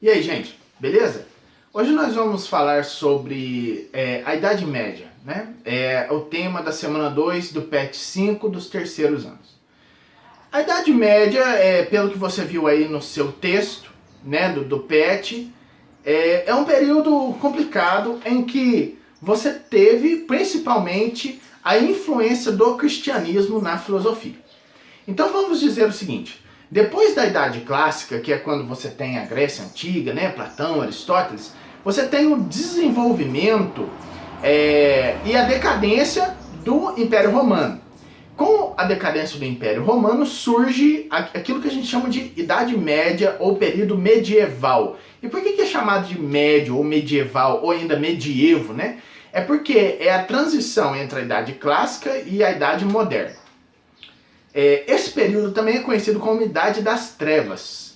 E aí, gente, beleza? Hoje nós vamos falar sobre a Idade Média, né? É o tema da semana 2 do PET 5 dos terceiros anos. A Idade Média, pelo que você viu aí no seu texto, né, do PET, é um período complicado em que você teve principalmente a influência do cristianismo na filosofia. Então vamos dizer o seguinte: depois da Idade Clássica, que é quando você tem a Grécia Antiga, né, Platão, Aristóteles, você tem o desenvolvimento e a decadência do Império Romano. Com a decadência do Império Romano surge aquilo que a gente chama de Idade Média ou período medieval. E por que é chamado de médio ou medieval ou ainda medievo, né? É porque é a transição entre a Idade Clássica e a Idade Moderna. Esse período também é conhecido como Idade das Trevas,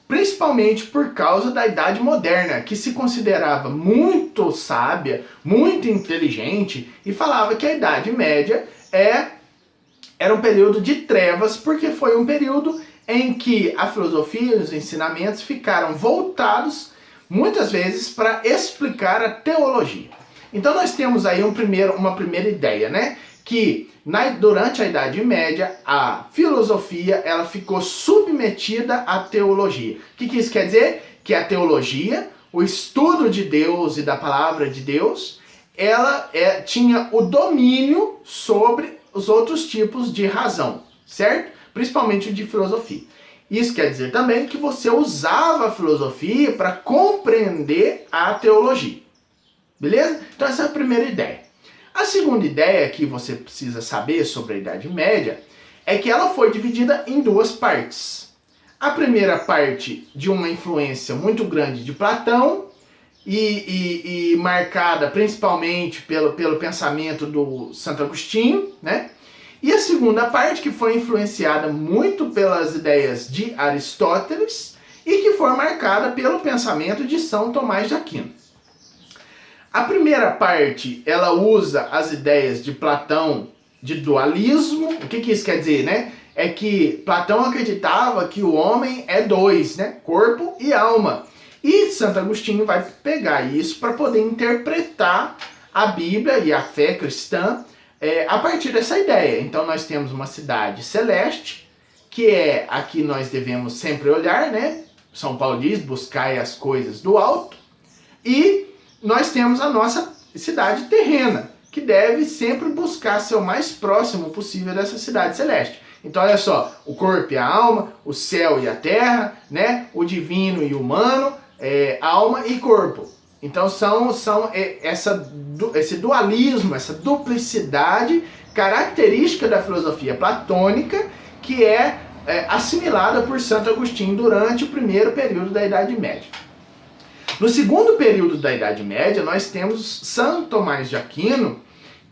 principalmente por causa da Idade Moderna, que se considerava muito sábia, muito inteligente, e falava que a Idade Média era um período de trevas, porque foi um período em que a filosofia e os ensinamentos ficaram voltados, muitas vezes, para explicar a teologia. Então nós temos aí uma primeira ideia, né? Que durante a Idade Média, a filosofia ela ficou submetida à teologia. O que isso quer dizer? Que a teologia, o estudo de Deus e da palavra de Deus, ela tinha o domínio sobre os outros tipos de razão, certo? Principalmente o de filosofia. Isso quer dizer também que você usava a filosofia para compreender a teologia. Beleza? Então essa é a primeira ideia. A segunda ideia que você precisa saber sobre a Idade Média é que ela foi dividida em duas partes. A primeira parte de uma influência muito grande de Platão e marcada principalmente pelo pensamento do Santo Agostinho, né? E a segunda parte que foi influenciada muito pelas ideias de Aristóteles e que foi marcada pelo pensamento de São Tomás de Aquino. A primeira parte, ela usa as ideias de Platão de dualismo. O que isso quer dizer, né? É que Platão acreditava que o homem é dois, né? Corpo e alma. E Santo Agostinho vai pegar isso para poder interpretar a Bíblia e a fé cristã a partir dessa ideia. Então nós temos uma cidade celeste, que é a que nós devemos sempre olhar, né? São Paulo diz, buscai as coisas do alto. E nós temos a nossa cidade terrena, que deve sempre buscar ser o mais próximo possível dessa cidade celeste. Então olha só, o corpo e a alma, o céu e a terra, né? O divino e o humano, alma e corpo. Então esse dualismo, essa duplicidade característica da filosofia platônica que é assimilada por Santo Agostinho durante o primeiro período da Idade Média. No segundo período da Idade Média, nós temos São Tomás de Aquino,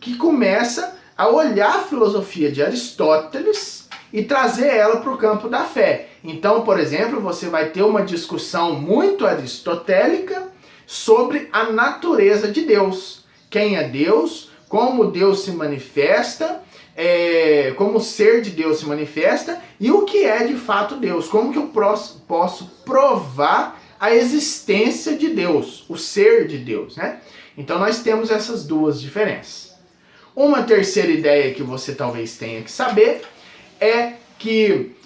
que começa a olhar a filosofia de Aristóteles e trazer ela para o campo da fé. Então, por exemplo, você vai ter uma discussão muito aristotélica sobre a natureza de Deus. Quem é Deus, como Deus se manifesta, como o ser de Deus se manifesta e o que é de fato Deus. Como que eu posso provar a existência de Deus, o ser de Deus, né? Então nós temos essas duas diferenças. Uma terceira ideia que você talvez tenha que saber é que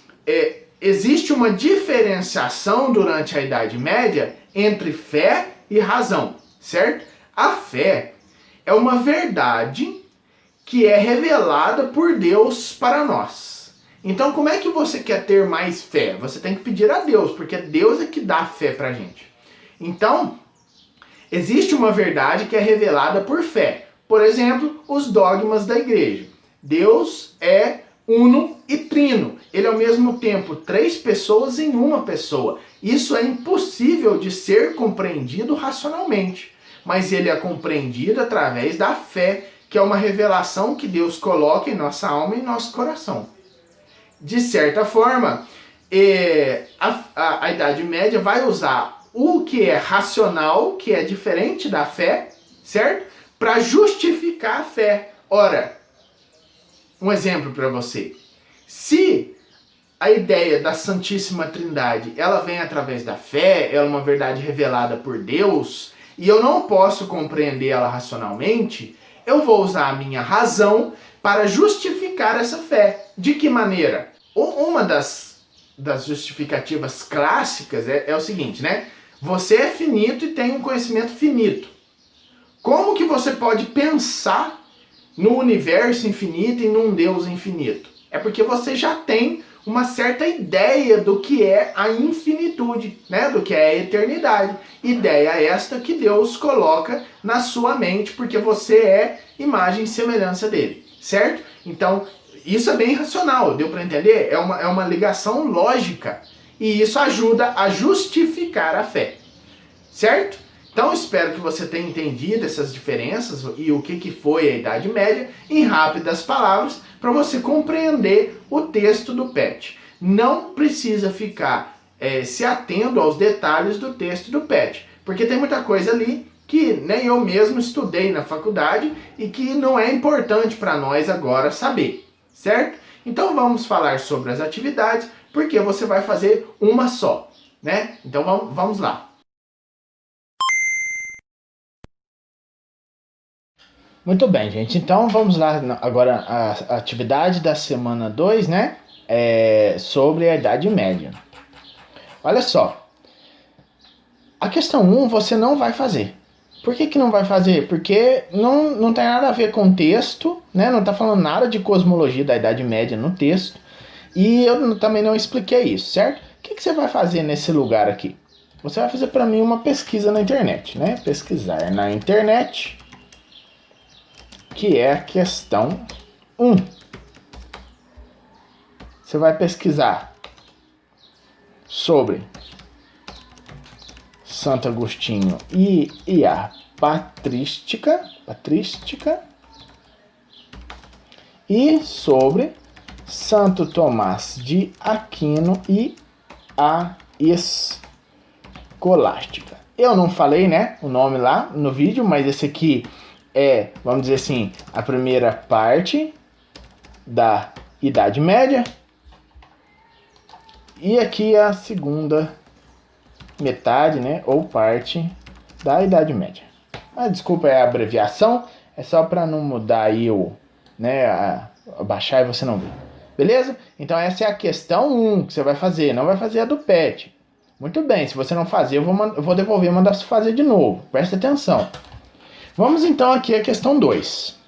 existe uma diferenciação durante a Idade Média entre fé e razão, certo? A fé é uma verdade que é revelada por Deus para nós. Então, como é que você quer ter mais fé? Você tem que pedir a Deus, porque Deus é que dá fé pra gente. Então, existe uma verdade que é revelada por fé. Por exemplo, os dogmas da igreja. Deus é uno e trino. Ele é ao mesmo tempo três pessoas em uma pessoa. Isso é impossível de ser compreendido racionalmente, mas ele é compreendido através da fé, que é uma revelação que Deus coloca em nossa alma e em nosso coração. De certa forma, a Idade Média vai usar o que é racional, que é diferente da fé, certo? Para justificar a fé. Ora, um exemplo para você. Se a ideia da Santíssima Trindade, ela vem através da fé, ela é uma verdade revelada por Deus, e eu não posso compreender ela racionalmente, eu vou usar a minha razão para justificar essa fé. De que maneira? Uma das justificativas clássicas é o seguinte, né? Você é finito e tem um conhecimento finito. Como que você pode pensar no universo infinito e num Deus infinito? É porque você já tem uma certa ideia do que é a infinitude, né? Do que é a eternidade. Ideia esta que Deus coloca na sua mente, porque você é imagem e semelhança dele, certo? Então, isso é bem racional, deu para entender? É uma ligação lógica, e isso ajuda a justificar a fé, certo? Então, espero que você tenha entendido essas diferenças e o que foi a Idade Média em rápidas palavras, para você compreender o texto do PET. Não precisa ficar se atendo aos detalhes do texto do PET, porque tem muita coisa ali que nem eu mesmo estudei na faculdade e que não é importante para nós agora saber, certo? Então vamos falar sobre as atividades, porque você vai fazer uma só, né? Então vamos lá. Muito bem, gente. Então vamos lá agora a atividade da semana 2, né? Sobre a Idade Média. Olha só. A questão 1 você não vai fazer. Por que não vai fazer? Porque não tem nada a ver com o texto, né? Não está falando nada de cosmologia da Idade Média no texto. E eu também não expliquei isso, certo? O que você vai fazer nesse lugar aqui? Você vai fazer para mim uma pesquisa na internet, né? Pesquisar na internet, que é a questão 1. Você vai pesquisar sobre Santo Agostinho e a patrística e sobre Santo Tomás de Aquino e a escolástica. Eu não falei, né, o nome lá no vídeo, mas esse aqui é, vamos dizer assim, a primeira parte da Idade Média. E aqui a segunda metade, né, ou parte da Idade Média. Mas desculpa, é a abreviação, é só para não mudar aí baixar e você não ver. Beleza? Então essa é a questão 1 que você vai fazer, não vai fazer a do PET. Muito bem, se você não fazer, eu vou devolver e mandar você fazer de novo. Presta atenção. Vamos então aqui à questão 2.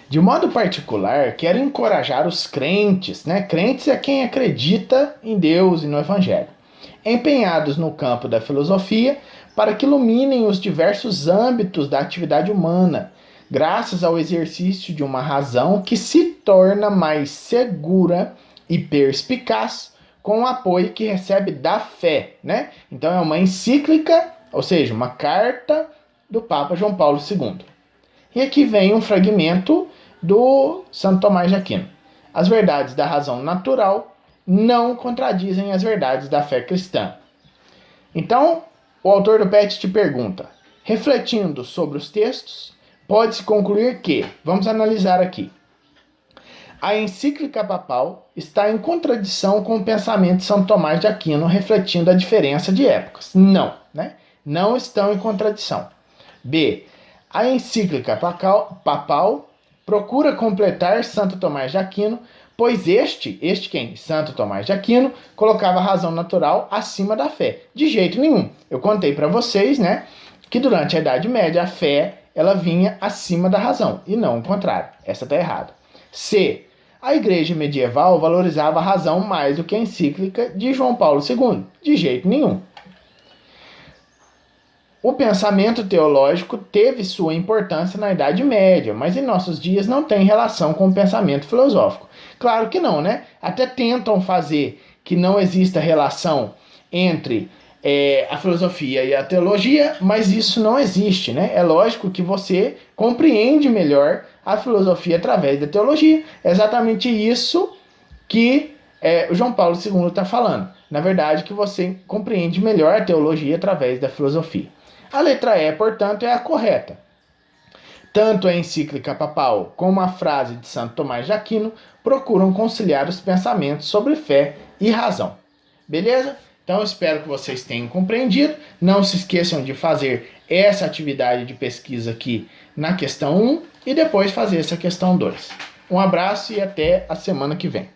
De modo particular, quero encorajar os crentes, né? Crentes é quem acredita em Deus e no Evangelho, empenhados no campo da filosofia, para que iluminem os diversos âmbitos da atividade humana, graças ao exercício de uma razão que se torna mais segura e perspicaz com o apoio que recebe da fé, né? Então é uma encíclica, ou seja, uma carta do Papa João Paulo II. E aqui vem um fragmento do Santo Tomás de Aquino. As verdades da razão natural não contradizem as verdades da fé cristã. Então, o autor do PET te pergunta, refletindo sobre os textos, pode-se concluir que, vamos analisar aqui, a encíclica papal está em contradição com o pensamento de São Tomás de Aquino, refletindo a diferença de épocas. Não, né? Não estão em contradição. B. A encíclica papal procura completar Santo Tomás de Aquino, pois este quem? Santo Tomás de Aquino, colocava a razão natural acima da fé. De jeito nenhum. Eu contei para vocês, né, que durante a Idade Média a fé ela vinha acima da razão, e não o contrário. Essa está errada. C. A igreja medieval valorizava a razão mais do que a encíclica de João Paulo II. De jeito nenhum. O pensamento teológico teve sua importância na Idade Média, mas em nossos dias não tem relação com o pensamento filosófico. Claro que não, né? Até tentam fazer que não exista relação entre a filosofia e a teologia, mas isso não existe, né? É lógico que você compreende melhor a filosofia através da teologia. É exatamente isso que o João Paulo II está falando. Na verdade, que você compreende melhor a teologia através da filosofia. A letra E, portanto, é a correta. Tanto a encíclica papal como a frase de Santo Tomás de Aquino procuram conciliar os pensamentos sobre fé e razão. Beleza? Então eu espero que vocês tenham compreendido. Não se esqueçam de fazer essa atividade de pesquisa aqui na questão 1 e depois fazer essa questão 2. Um abraço e até a semana que vem.